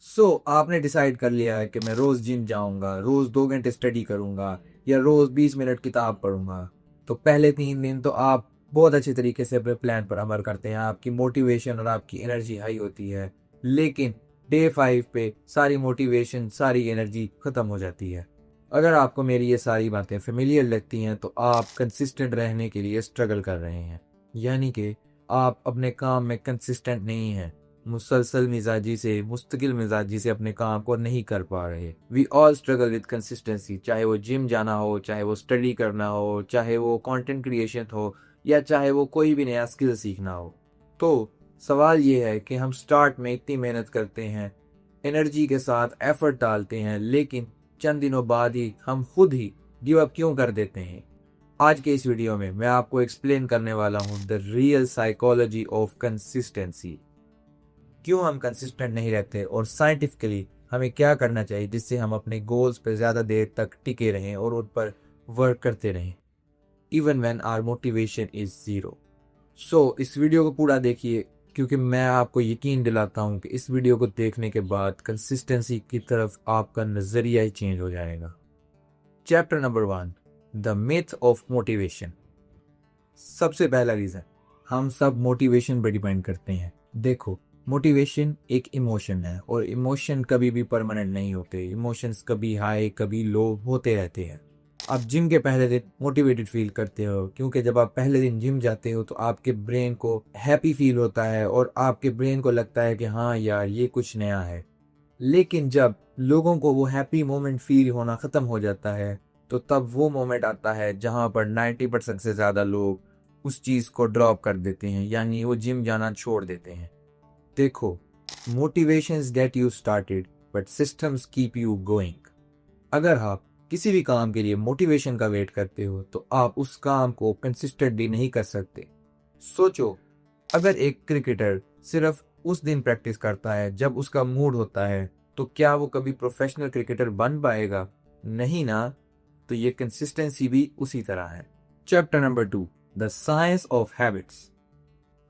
आपने डिसाइड कर लिया है कि मैं रोज जिम जाऊंगा, रोज 2 घंटे स्टडी करूंगा या रोज 20 मिनट किताब पढ़ूंगा। तो पहले 3 दिन तो आप बहुत अच्छे तरीके से अपने प्लान पर अमल करते हैं, आपकी मोटिवेशन और आपकी एनर्जी हाई होती है। लेकिन डे 5 पे सारी मोटिवेशन, सारी एनर्जी खत्म हो जाती है। अगर आपको मेरी ये सारी बातें फेमिलियर लगती हैं तो आप कंसिस्टेंट रहने के लिए स्ट्रगल कर रहे हैं, यानी कि आप अपने काम में कंसिस्टेंट नहीं हैं, मुसलसल मिजाजी से, मुस्तकिल मिजाजी से अपने काम को नहीं कर पा रहे। We all struggle with consistency, चाहे वो जिम जाना हो, चाहे वो स्टडी करना हो, चाहे वो कंटेंट क्रिएशन हो, या चाहे वो कोई भी नया स्किल सीखना हो। तो सवाल ये है कि हम स्टार्ट में इतनी मेहनत करते हैं, एनर्जी के साथ एफर्ट डालते हैं, लेकिन चंद दिनों बाद ही हम खुद ही गिव अप क्यों कर देते हैं। आज के इस वीडियो में मैं आपको एक्सप्लेन करने वाला हूँ the real psychology of consistency. क्यों हम कंसिस्टेंट नहीं रहते और साइंटिफिकली हमें क्या करना चाहिए जिससे हम अपने गोल्स पर ज़्यादा देर तक टिके रहें और उन पर वर्क करते रहें even when our motivation is zero. इस वीडियो को पूरा देखिए, क्योंकि मैं आपको यकीन दिलाता हूँ कि इस वीडियो को देखने के बाद कंसिस्टेंसी की तरफ आपका नज़रिया ही चेंज हो जाएगा। Chapter number 1, the myth of motivation. सबसे पहला रीज़न, हम सब मोटिवेशन पर डिपेंड करते हैं। देखो, मोटिवेशन एक इमोशन है और इमोशन कभी भी परमानेंट नहीं होते। इमोशंस कभी हाई कभी लो होते रहते हैं। आप जिम के पहले दिन मोटिवेटेड फील करते हो, क्योंकि जब आप पहले दिन जिम जाते हो तो आपके ब्रेन को हैप्पी फील होता है और आपके ब्रेन को लगता है कि हाँ यार, ये कुछ नया है। लेकिन जब लोगों को वो हैप्पी मोमेंट फील होना ख़त्म हो जाता है, तो तब वो मोमेंट आता है जहाँ पर 90% से ज़्यादा लोग उस चीज़ को ड्रॉप कर देते हैं, यानी वो जिम जाना छोड़ देते हैं। देखो, motivations get you started but systems keep you going. अगर आप किसी भी काम के लिए मोटिवेशन का वेट करते हो तो आप उस काम को कंसिस्टेंटली नहीं कर सकते। सोचो, अगर एक क्रिकेटर सिर्फ उस दिन प्रैक्टिस करता है जब उसका मूड होता है, तो क्या वो कभी प्रोफेशनल क्रिकेटर बन पाएगा? नहीं ना। तो ये कंसिस्टेंसी भी उसी तरह है। Chapter number 2, the science of habits.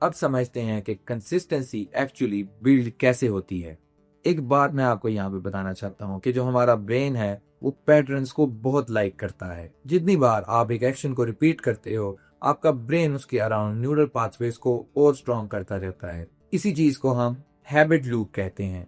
अब समझते हैं कि कंसिस्टेंसी एक्चुअली बिल्ड कैसे होती है। एक बात मैं आपको यहाँ पे बताना चाहता हूँ कि जो हमारा ब्रेन है वो पैटर्न्स को बहुत लाइक करता है। जितनी बार आप एक एक्शन को रिपीट करते हो, आपका ब्रेन उसके अराउंड न्यूरल पाथवेज को और स्ट्रॉन्ग करता रहता है। इसी चीज को हम हैबिट लूप कहते हैं।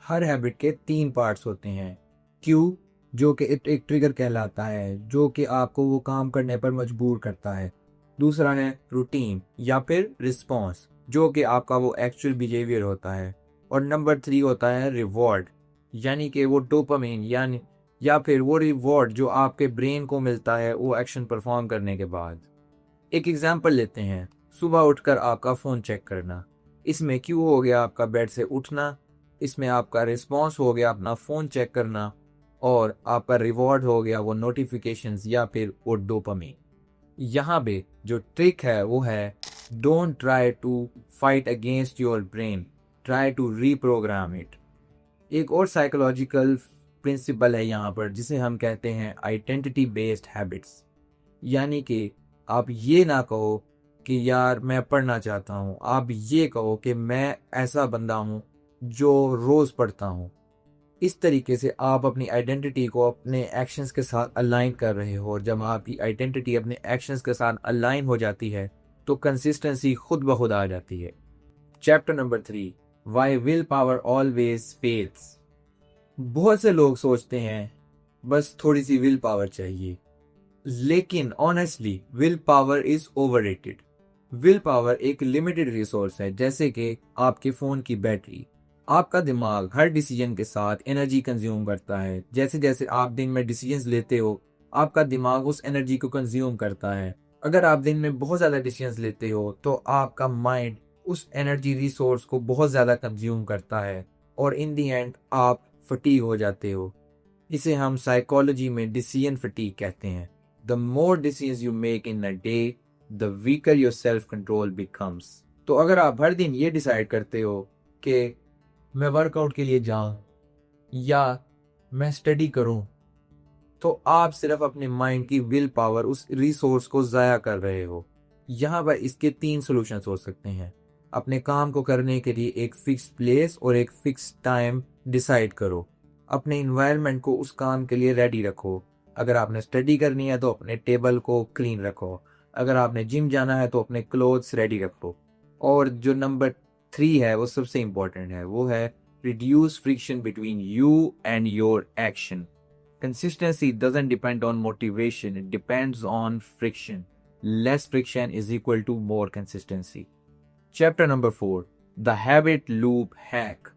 हर हैबिट के 3 पार्ट्स होते हैं। क्यू, जो कि एक ट्रिगर कहलाता है, जो कि आपको वो काम करने पर मजबूर करता है। दूसरा है रूटीन या फिर रिस्पॉन्स, जो कि आपका वो एक्चुअल बिहेवियर होता है। और नंबर 3 होता है रिवॉर्ड, यानी कि वो डोपामिन, यानी या फिर वो रिवॉर्ड जो आपके ब्रेन को मिलता है वो एक्शन परफॉर्म करने के बाद। एक एग्जांपल लेते हैं, सुबह उठकर आपका फ़ोन चेक करना। इसमें क्यू हो गया आपका बेड से उठना, इसमें आपका रिस्पॉन्स हो गया अपना फ़ोन चेक करना, और आपका रिवॉर्ड हो गया वो नोटिफिकेशंस या फिर वो डोपामिन। यहाँ पे जो ट्रिक है वो है, don't try to fight against your brain, try to reprogram it. एक और साइकोलॉजिकल प्रिंसिपल है यहाँ पर जिसे हम कहते हैं आइडेंटिटी बेस्ड हैबिट्स। यानी कि आप ये ना कहो कि यार मैं पढ़ना चाहता हूँ, आप ये कहो कि मैं ऐसा बंदा हूँ जो रोज़ पढ़ता हूँ। इस तरीके से आप अपनी आइडेंटिटी को अपने एक्शंस के साथ अलाइन कर रहे हो, और जब आपकी आइडेंटिटी अपने एक्शंस के साथ अलाइन हो जाती है तो कंसिस्टेंसी खुद ब खुद आ जाती है। Chapter number 3, why will power always fails. बहुत से लोग सोचते हैं बस थोड़ी सी विल पावर चाहिए, लेकिन honestly will power is overrated. Will power एक लिमिटेड रिसोर्स है, जैसे कि आपके फोन की बैटरी। आपका दिमाग हर डिसीजन के साथ एनर्जी कंज्यूम करता है। जैसे जैसे आप दिन में डिसीजंस लेते हो, आपका दिमाग उस एनर्जी को कंज्यूम करता है। अगर आप दिन में बहुत ज़्यादा डिसीजंस लेते हो तो आपका माइंड उस एनर्जी रिसोर्स को बहुत ज़्यादा कंज्यूम करता है और इन दी एंड आप फटीग हो जाते हो। इसे हम साइकोलॉजी में डिसीजन फटीग कहते हैं। The more decisions you make in a day, the weaker your self control becomes. तो अगर आप हर दिन ये डिसाइड करते हो कि मैं वर्कआउट के लिए जाऊं या मैं स्टडी करूं, तो आप सिर्फ अपने माइंड की विल पावर, उस रिसोर्स को ज़ाया कर रहे हो। यहाँ पर इसके 3 सॉल्यूशंस हो सकते हैं। अपने काम को करने के लिए एक फिक्स प्लेस और एक फिक्स टाइम डिसाइड करो। अपने इन्वायरमेंट को उस काम के लिए रेडी रखो। अगर आपने स्टडी करनी है तो अपने टेबल को क्लीन रखो। अगर आपने जिम जाना है तो अपने क्लोथ्स रेडी रखो। और जो नंबर 3 है वो सबसे इम्पोर्टेंट है, वो है reduce friction between you and your action. Consistency doesn't depend on motivation, it depends on friction. Less friction is equal to more consistency. Chapter number 4, The Habit Loop Hack.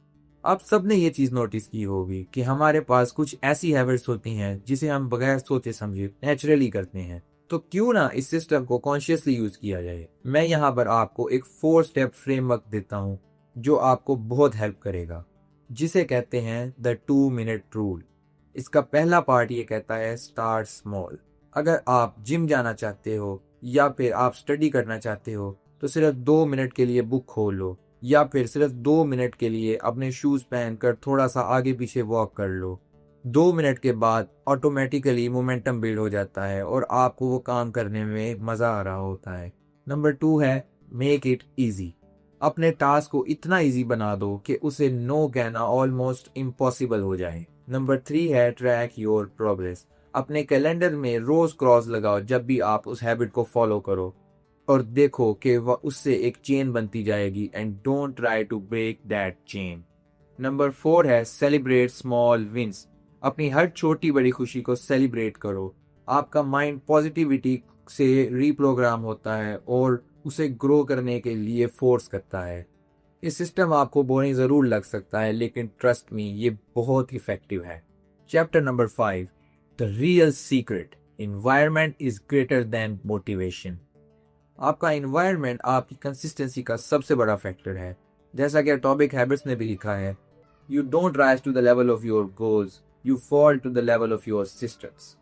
आप सबने ये चीज नोटिस की होगी कि हमारे पास कुछ ऐसी हैबिट्स होती हैं जिसे हम बगैर सोचे समझे नेचुरली करते हैं। तो क्यों ना इस सिस्टम को कॉन्शियसली यूज किया जाए। मैं यहाँ पर आपको एक 4 स्टेप फ्रेमवर्क देता हूँ जो आपको बहुत हेल्प करेगा, जिसे कहते हैं द 2 मिनट रूल। इसका पहला पार्ट ये कहता है स्टार्ट स्मॉल। अगर आप जिम जाना चाहते हो या फिर आप स्टडी करना चाहते हो तो सिर्फ 2 मिनट के लिए बुक खोल लो, या फिर सिर्फ 2 मिनट के लिए अपने शूज पहनकर थोड़ा सा आगे पीछे वॉक कर लो। 2 मिनट के बाद ऑटोमेटिकली मोमेंटम बिल्ड हो जाता है और आपको वो काम करने में मजा आ रहा होता है। नंबर 2 है मेक इट इजी। अपने टास्क को इतना इजी बना दो कि उसे नो कहना ऑलमोस्ट इम्पॉसिबल हो जाए। नंबर 3 है ट्रैक योर प्रोग्रेस। अपने कैलेंडर में रोज क्रॉस लगाओ जब भी आप उस हैबिट को फॉलो करो और देखो कि वह उससे एक चेन बनती जाएगी and don't try to break that chain. Number 4 है सेलिब्रेट स्मॉल विंस। अपनी हर छोटी बड़ी खुशी को सेलिब्रेट करो। आपका माइंड पॉजिटिविटी से रीप्रोग्राम होता है और उसे ग्रो करने के लिए फोर्स करता है। ये सिस्टम आपको बोरिंग ज़रूर लग सकता है लेकिन ट्रस्ट मी ये बहुत इफेक्टिव है। Chapter number 5, the real secret, environment is greater than motivation. आपका एनवायरनमेंट आपकी कंसिस्टेंसी का सबसे बड़ा फैक्टर है। जैसा कि एटॉमिक हैबिट्स ने भी लिखा है, you don't rise to the level of your goals, you fall to the level of your systems.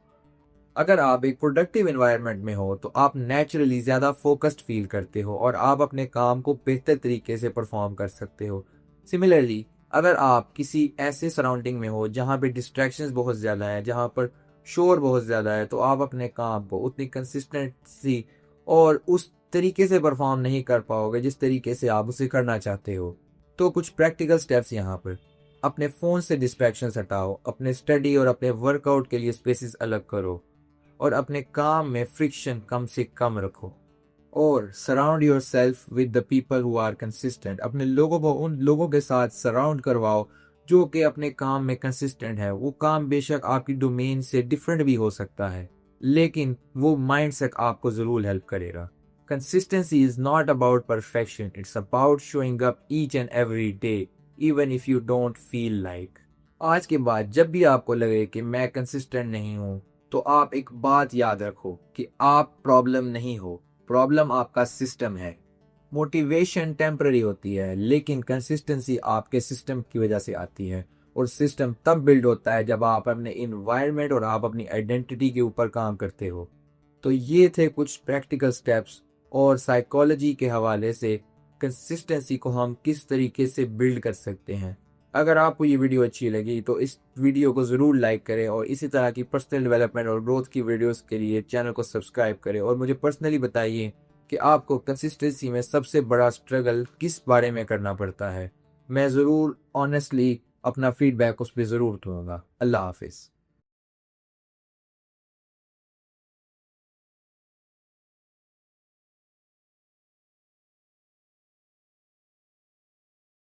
अगर आप एक प्रोडक्टिव एनवायरनमेंट में हो तो आप नेचुरली ज़्यादा फोकस्ड फील करते हो और आप अपने काम को बेहतर तरीके से परफॉर्म कर सकते हो। सिमिलरली, अगर आप किसी ऐसे सराउंडिंग में हो जहाँ पे डिस्ट्रैक्शंस बहुत ज़्यादा है, जहाँ पर शोर बहुत ज़्यादा है, तो आप अपने काम को उतनी कंसिस्टेंसी और उस तरीके से परफॉर्म नहीं कर पाओगे जिस तरीके से आप उसे करना चाहते हो। तो कुछ प्रैक्टिकल स्टेप्स यहाँ पर, अपने फ़ोन से डिस्ट्रैक्शंस हटाओ, अपने स्टडी और अपने वर्कआउट के लिए स्पेसेस अलग करो और अपने काम में फ्रिक्शन कम से कम रखो। और surround yourself with the people who are consistent. अपने लोगों को उन लोगों के साथ सराउंड करवाओ जो कि अपने काम में कंसिस्टेंट है। वो काम बेशक आपकी डोमेन से डिफरेंट भी हो सकता है लेकिन वो माइंडसेट आपको जरूर हेल्प करेगा। Consistency is not about perfection, it's about showing up each and every day even if you don't feel like. आज के बाद जब भी आपको लगे कि मैं कंसिस्टेंट नहीं हूँ तो आप एक बात याद रखो कि आप प्रॉब्लम नहीं हो, प्रॉब्लम आपका सिस्टम है। मोटिवेशन टेम्पररी होती है लेकिन कंसिस्टेंसी आपके सिस्टम की वजह से आती है और सिस्टम तब बिल्ड होता है जब आप अपने इन्वायरमेंट और आप अपनी आइडेंटिटी के ऊपर काम करते हो। तो ये थे कुछ प्रैक्टिकल स्टेप्स और साइकोलॉजी के हवाले से कंसिस्टेंसी को हम किस तरीके से बिल्ड कर सकते हैं। अगर आपको ये वीडियो अच्छी लगी तो इस वीडियो को ज़रूर लाइक करें और इसी तरह की पर्सनल डेवलपमेंट और ग्रोथ की वीडियोस के लिए चैनल को सब्सक्राइब करें और मुझे पर्सनली बताइए कि आपको कंसिस्टेंसी में सबसे बड़ा स्ट्रगल किस बारे में करना पड़ता है। मैं ज़रूर ऑनेस्टली अपना फीडबैक उस पर ज़रूर दूंगा। अल्लाह हाफिज़।